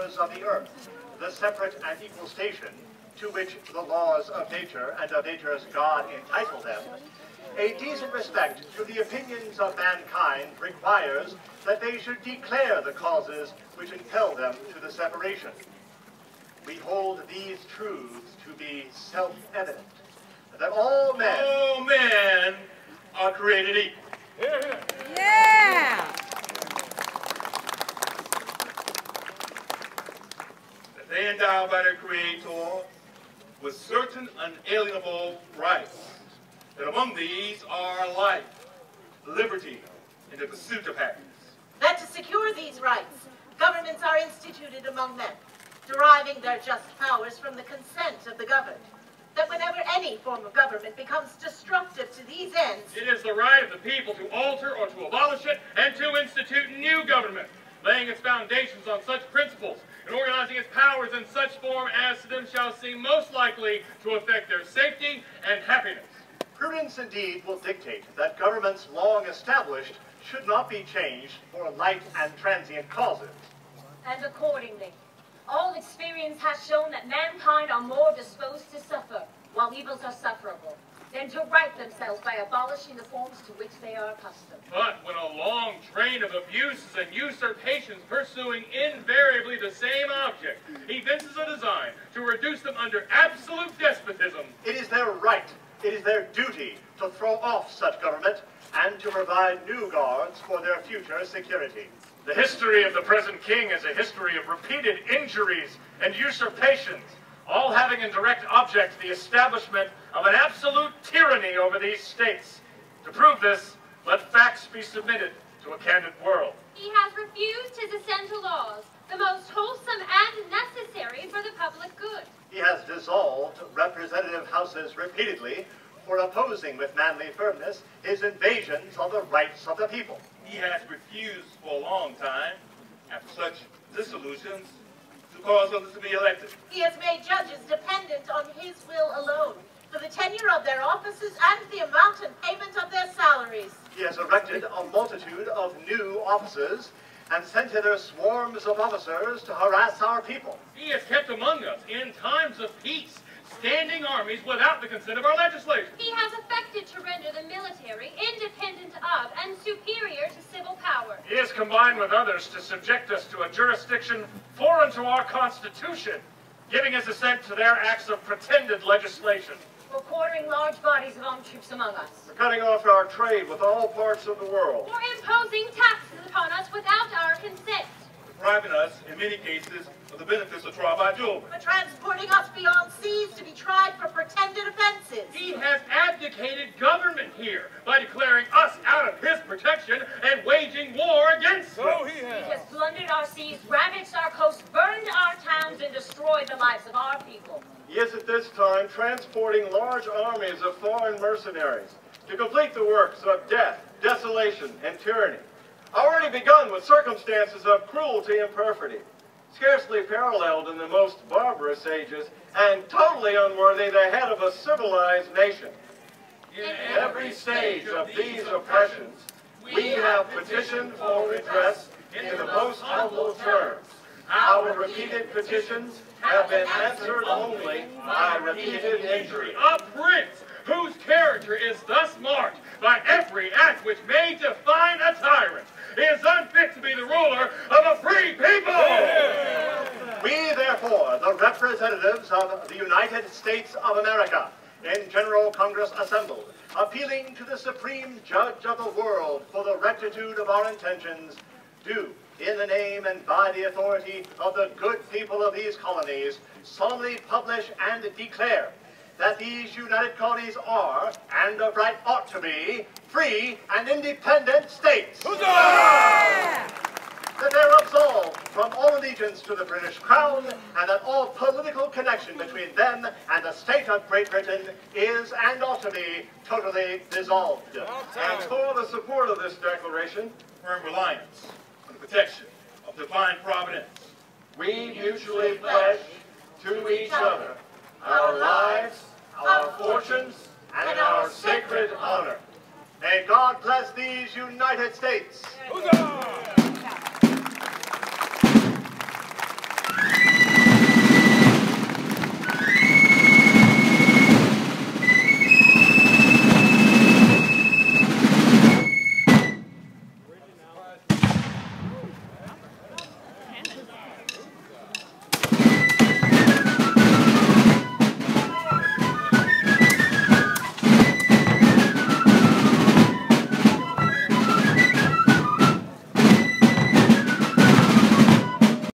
of the earth, the separate and equal station to which the laws of nature and of nature's God entitle them, a decent respect to the opinions of mankind requires that they should declare the causes which impel them to the separation. We hold these truths to be self-evident, that all men are created equal. Yeah! That they endowed by their Creator with certain unalienable rights, that among these are life, liberty, and the pursuit of happiness. That to secure these rights, governments are instituted among men, deriving their just powers from the consent of the governed. That whenever any form of government becomes destructive to these ends, it is the right of the people to alter or to abolish it and to institute new government, laying its foundations on such principles and organizing its powers in such form as to them shall seem most likely to affect their safety and happiness. Prudence indeed will dictate that governments long established should not be changed for light and transient causes. And accordingly, all experience has shown that mankind are more disposed to suffer, while evils are sufferable, than to right themselves by abolishing the forms to which they are accustomed. But when a long train of abuses and usurpations pursuing invariably the same object evinces a design to reduce them under absolute despotism, it is their right, it is their duty to throw off such government and to provide new guards for their future security. The history of the present king is a history of repeated injuries and usurpations, all having in direct object the establishment of an absolute tyranny over these states. To prove this, let facts be submitted to a candid world. He has refused his assent to laws, the most wholesome and necessary for the public good. He has dissolved representative houses repeatedly for opposing with manly firmness his invasions of the rights of the people. He has refused for a long time, after such dissolutions, to cause others to be elected. He has made judges dependent on his will alone for the tenure of their offices and the amount and payment of their salaries. He has erected a multitude of new offices and sent hither swarms of officers to harass our people. He has kept among us, in times of peace, standing armies without the consent of our legislation. He has affected to render the military independent of and superior to civil power. He has combined with others to subject us to a jurisdiction foreign to our Constitution, giving his assent to their acts of pretended legislation. For quartering large bodies of armed troops among us. For cutting off our trade with all parts of the world. For imposing taxes upon us without our consent. Depriving us, in many cases, of the benefits of trial by jury. For transporting us beyond seas to be tried for pretended offenses. He has abdicated government here by declaring us out of his protection and waging war against us. He has plundered our seas, ravaged our coasts, burned our towns, and destroyed the lives of our people. He is at this time transporting large armies of foreign mercenaries to complete the works of death, desolation, and tyranny, already begun with circumstances of cruelty and perfidy, scarcely paralleled in the most barbarous ages, and totally unworthy the head of a civilized nation. In every stage of these oppressions, we have petitioned for redress in the most humble terms. Our repeated petitions have been answered only by repeated injury. A prince whose character is thus marked by every act which may define a tyrant is unfit to be the ruler of a free people. We, therefore, the representatives of the United States of America, in General Congress assembled, appealing to the Supreme Judge of the world for the rectitude of our intentions, do, in the name and by the authority of the good people of these colonies, solemnly publish and declare that these united colonies are, and of right ought to be, free and independent states. Yeah! That they're absolved from all allegiance to the British Crown, and that all political connection between them and the state of Great Britain is and ought to be totally dissolved. And for the support of this declaration, firm reliance on the protection of divine providence, we mutually pledge to each other our lives, our fortunes, and our sacred honor. May God bless these United States. Huzzah!